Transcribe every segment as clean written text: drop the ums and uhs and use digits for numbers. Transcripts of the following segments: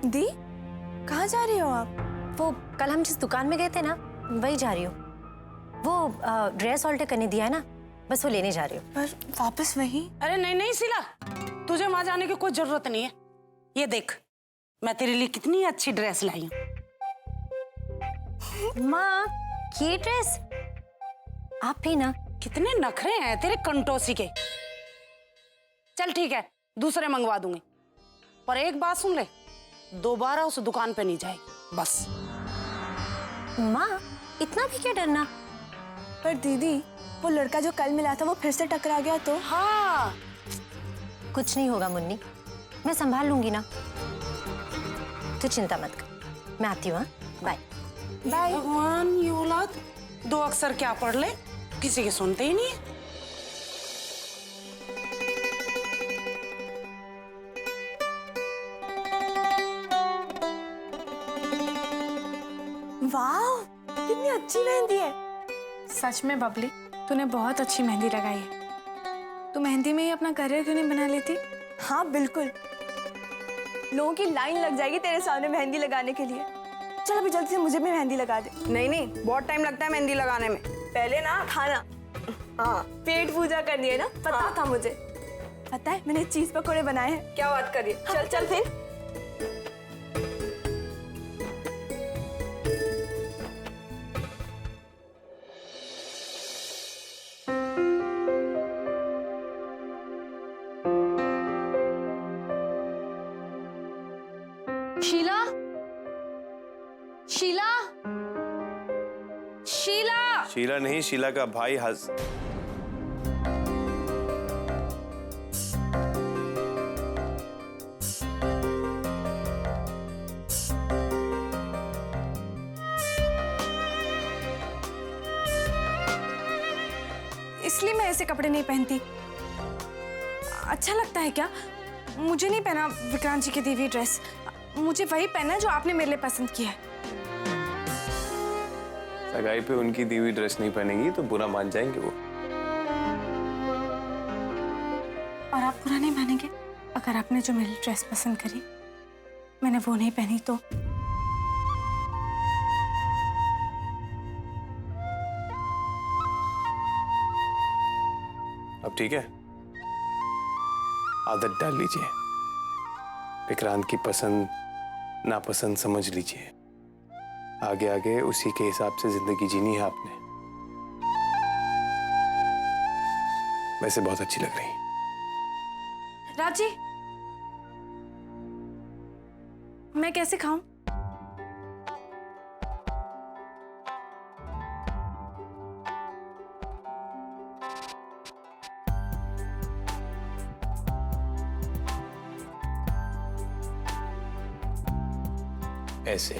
दी, कहाँ जा रही हो आप? वो कल हम जिस दुकान में गए थे ना, वही जा रही हूँ। वो ड्रेस ऑल्टर करने दिया है ना, बस वो लेने जा रही हूँ। पर वापस वही? अरे नहीं नहीं शीला, तुझे वहां जाने की कोई जरूरत नहीं है। ये देख, मैं तेरे लिए कितनी अच्छी ड्रेस लाई हूँ। माँ, ये ड्रेस आप भी ना? कितने नखरे हैं तेरे कंटोसी के। चल ठीक है, दूसरे मंगवा दूंगी, पर एक बात सुन ले, दोबारा उस दुकान पे नहीं जाएगी बस। माँ, इतना भी क्या डरना? पर दीदी, वो लड़का जो कल मिला था वो फिर से टकरा गया तो? हाँ, कुछ नहीं होगा मुन्नी, मैं संभाल लूंगी ना। तू चिंता मत कर, मैं आती हूँ। हाँ, बाय बाय। भगवान, ये औलाद दो अक्षर क्या पढ़ ले, किसी के सुनते ही नहीं है। वाह, कितनी अच्छी मेहंदी है। सच में बबली, तूने बहुत अच्छी मेहंदी लगाई है। तू मेहंदी में ही अपना करियर क्यों नहीं बना लेती? हाँ बिल्कुल, लोगों की लाइन लग जाएगी तेरे सामने मेहंदी लगाने के लिए। चल अभी जल्दी से मुझे भी मेहंदी लगा दे। नहीं नहीं, बहुत टाइम लगता है मेहंदी लगाने में। पहले ना खाना, हाँ पेट पूजा करनी है ना, पता था मुझे। पता है, मैंने चीज पकौड़े बनाए हैं। क्या बात करिए, चल चल फिर। शीला, शीला, शीला। शीला नहीं, शीला का भाई इसलिए मैं ऐसे कपड़े नहीं पहनती। अच्छा लगता है क्या? मुझे नहीं पहना विक्रांत जी की दी हुई ड्रेस, मुझे वही पहना है जो आपने मेरे लिए पसंद किया है। सगाई पे उनकी दी हुई ड्रेस नहीं पहनेंगी तो बुरा मान जाएंगे वो। और आप बुरा नहीं मानेंगे अगर आपने जो मेरी ड्रेस पसंद करी मैंने वो नहीं पहनी तो? अब ठीक है, आदत डाल लीजिए, विक्रांत की पसंद नापसंद समझ लीजिए। आगे आगे उसी के हिसाब से जिंदगी जीनी है आपने। वैसे बहुत अच्छी लग रही। राजी, मैं कैसे खाऊं? ऐसे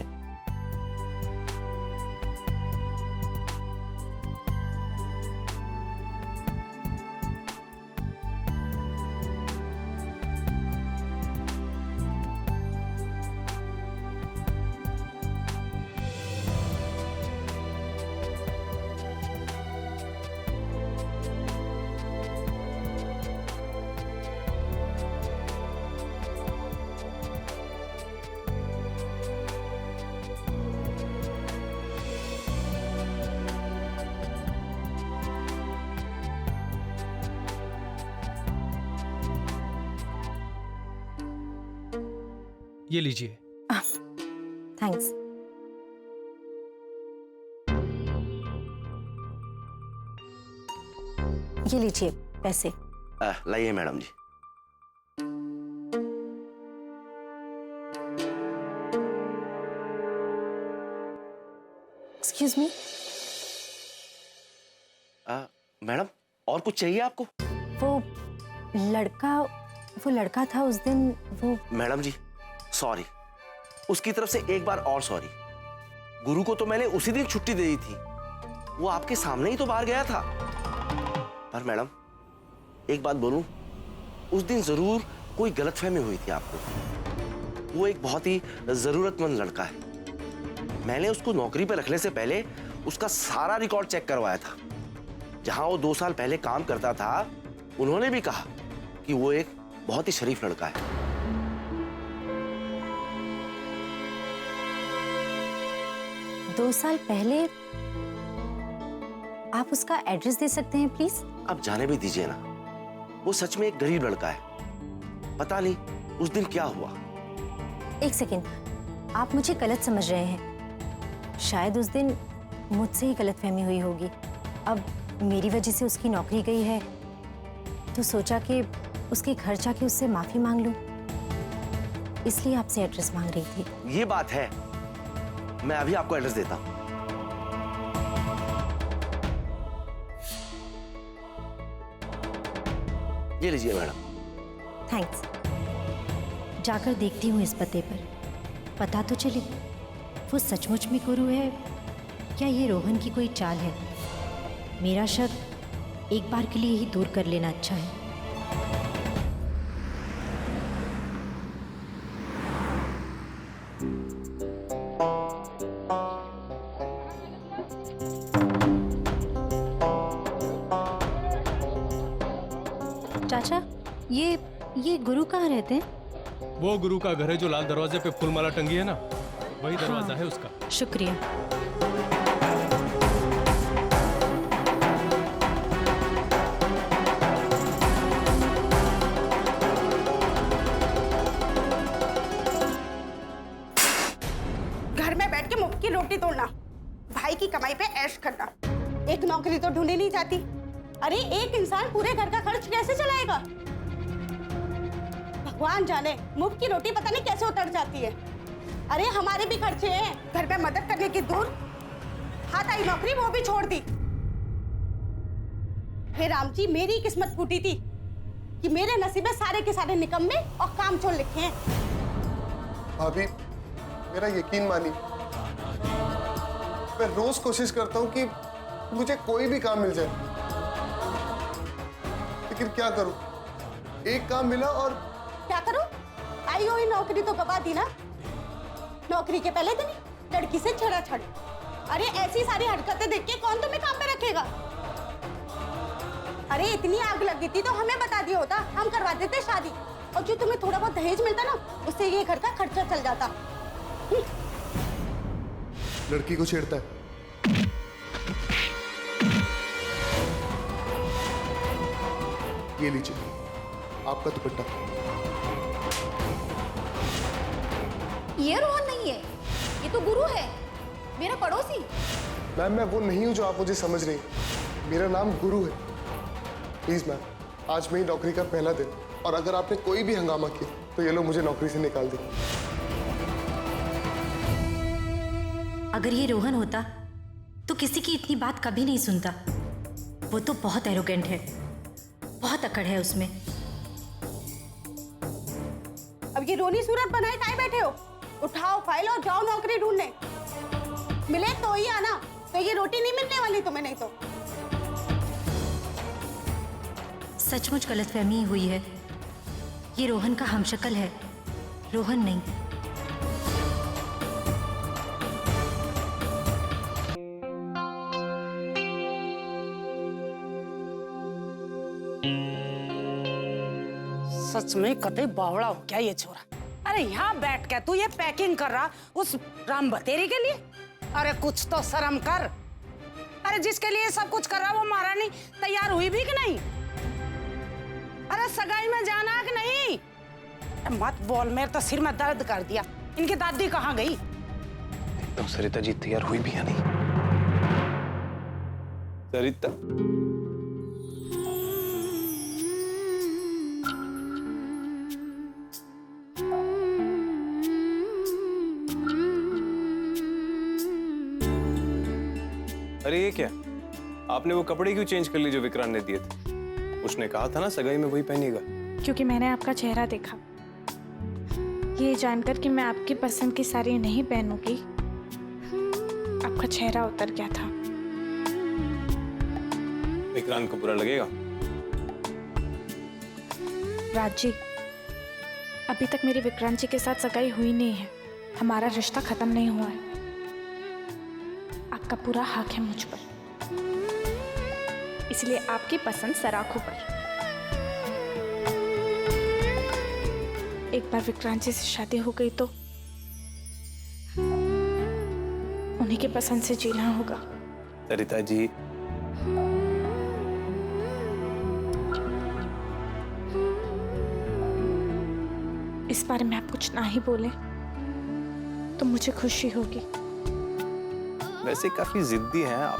ये लीजिए। थैंक्स। ये लीजिए पैसे। लाइए मैडम जी। Excuse me. मैडम, और कुछ चाहिए आपको? वो लड़का था उस दिन, वो। मैडम जी सॉरी, उसकी तरफ से एक बार और सॉरी। गुरु को तो मैंने उसी दिन छुट्टी दे दी थी, वो आपके सामने ही तो बाहर गया था। पर मैडम एक बात बोलूं, उस दिन जरूर कोई गलतफहमी हुई थी आपको। वो एक बहुत ही जरूरतमंद लड़का है। मैंने उसको नौकरी पर रखने से पहले उसका सारा रिकॉर्ड चेक करवाया था। जहां वो 2 साल पहले काम करता था, उन्होंने भी कहा कि वो एक बहुत ही शरीफ लड़का है। 2 साल पहले आप उसका एड्रेस दे सकते हैं प्लीज? अब जाने भी दीजिए ना, वो सच में एक गरीब लड़का है। पता नहीं उस दिन क्या हुआ। 1 सेकेंड, आप मुझे गलत समझ रहे हैं। शायद उस दिन मुझसे ही गलतफहमी हुई होगी। अब मेरी वजह से उसकी नौकरी गई है, तो सोचा कि उसके घर जाके उससे माफी मांग लूं, इसलिए आपसे एड्रेस मांग रही थी। ये बात है, मैं अभी आपको एड्रेस देता हूं। ये लीजिए मैडम। थैंक्स। जाकर देखती हूँ इस पते पर, पता तो चले वो सचमुच में गुरु है क्या ये रोहन की कोई चाल है। मेरा शक एक बार के लिए ही दूर कर लेना अच्छा है। चाचा, ये गुरु कहाँ रहते हैं? वो गुरु का घर है जो लाल दरवाजे पे फूलमाला टंगी है ना, वही दरवाजा है उसका। शुक्रिया। घर में बैठ के मुफ्त की रोटी तोड़ना, भाई की कमाई पे ऐश करना, एक नौकरी तो ढूंढी नहीं जाती। अरे एक इंसान पूरे घर का खर्च कैसे चलाएगा? भगवान जाने मुफ्त की रोटी पता नहीं कैसे उतर जाती है। अरे हमारे भी खर्चे हैं, घर में मदद करने की दूर हाथ आई नौकरी वो भी छोड़ दी। हे राम जी, मेरी किस्मत फूटी थी कि मेरे नसीब में सारे के सारे निकम्मे और कामचोर लिखे हैं। भाभी, मेरा यकीन मानिए, मैं रोज कोशिश करता हूँ कि मुझे कोई भी काम मिल जाए, लेकिन क्या करूं? एक काम मिला और क्या करूं? आई हुई नौकरी तो गवा दी ना। नौकरी के पहले दिन ही लड़की से छेड़ा। अरे ऐसी सारी हरकतें देख के कौन तुम्हें काम पे रखेगा? अरे इतनी आग लगी थी तो हमें बता दिया होता, हम करवा देते शादी, और जो तुम्हें थोड़ा बहुत दहेज मिलता ना, उससे ये घर का खर्चा चल जाता। लड़की को छेड़ता है। ये लीजिए आपका दुपट्टा। ये रोहन नहीं है, ये तो गुरु है, मेरा पड़ोसी। मैम, मैं वो नहीं हूं जो आप मुझे समझ रही हैं। मेरा नाम गुरु है। प्लीज मैम, आज मेरी नौकरी का पहला दिन, और अगर आपने कोई भी हंगामा किया तो ये लोग मुझे नौकरी से निकाल देंगे। अगर ये रोहन होता तो किसी की इतनी बात कभी नहीं सुनता। वो तो बहुत एरोगेंट है, बहुत अकड़ है उसमें। अब ये रोनी सूरत बनाए काहे बैठे हो? उठाओ फाइल और जाओ नौकरी ढूंढने। मिले तो ही आना, तो ये रोटी नहीं मिलने वाली तुम्हें नहीं तो। सचमुच गलतफहमी हुई है। ये रोहन का हमशक्ल है, रोहन नहीं। सच में कतई बावड़ा हो क्या ये छोरा? अरे यहाँ बैठ के तू ये पैकिंग कर रहा उस राम बतेरी के लिए? अरे कुछ तो शर्म कर। अरे जिसके लिए सब कुछ कर रहा वो महारानी तैयार हुई भी कि नहीं? अरे सगाई में जाना कि नहीं? मत बोल, मेरे तो सिर में दर्द कर दिया। इनकी दादी कहाँ गई? तो सरिता जी तैयार हुई भी या नहीं? सरिता, अरे ये क्या? आपने वो कपड़े क्यों चेंज कर लिए जो विक्रांत ने दिए थे? उसने कहा था ना सगाई में वही पहनेगा। क्योंकि मैंने आपका चेहरा देखा, ये जानकर कि मैं आपकी पसंद की साड़ी नहीं पहनूंगी, आपका चेहरा उतर गया था। विक्रांत को बुरा लगेगा? राज जी, अभी तक मेरी विक्रांत जी के साथ सगाई हुई नहीं है, हमारा रिश्ता खत्म नहीं हुआ है। आपका पूरा हक है मुझ पर, इसलिए आपकी पसंद सराखों पर। एक बार विक्रांत जी से शादी हो गई तो उन्हीं के पसंद से जीना होगा। सरिता जी, इस बारे में आप कुछ ना ही बोले तो मुझे खुशी होगी। वैसे काफी जिद्दी हैं आप,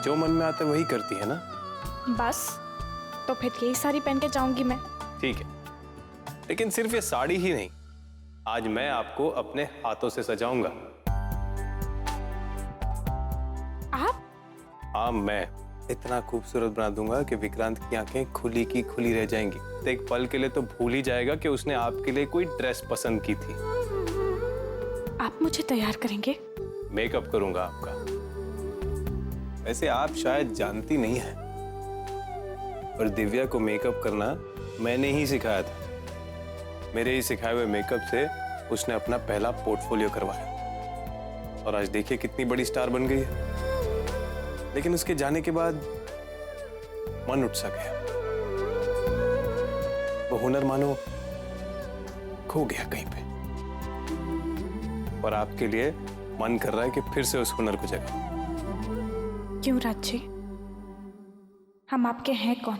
जो मन में आता है वही करती है ना। बस तो फिर यही साड़ी पहन के जाऊंगी मैं। ठीक है, लेकिन सिर्फ ये साड़ी ही नहीं, आज मैं आपको अपने हाथों से सजाऊंगा। आप? हाँ, मैं इतना खूबसूरत बना दूंगा कि विक्रांत की आंखें खुली की खुली रह जाएंगी। तो एक पल के लिए तो भूल ही जाएगा कि उसने आपके लिए कोई ड्रेस पसंद की थी। आप मुझे तैयार करेंगे? मेकअप करूंगा आपका। वैसे आप शायद जानती नहीं है, पर दिव्या को मेकअप करना मैंने ही सिखाया था। मेरे ही सिखाए हुए मेकअप से उसने अपना पहला पोर्टफोलियो करवाया और आज देखिए कितनी बड़ी स्टार बन गई है। लेकिन उसके जाने के बाद मन उठ सा गया, वो हुनर मानो खो गया कहीं पे। और आपके लिए मन कर रहा है कि फिर से उस हुनर को जगाऊं। क्यों राज जी, हम आपके हैं कौन?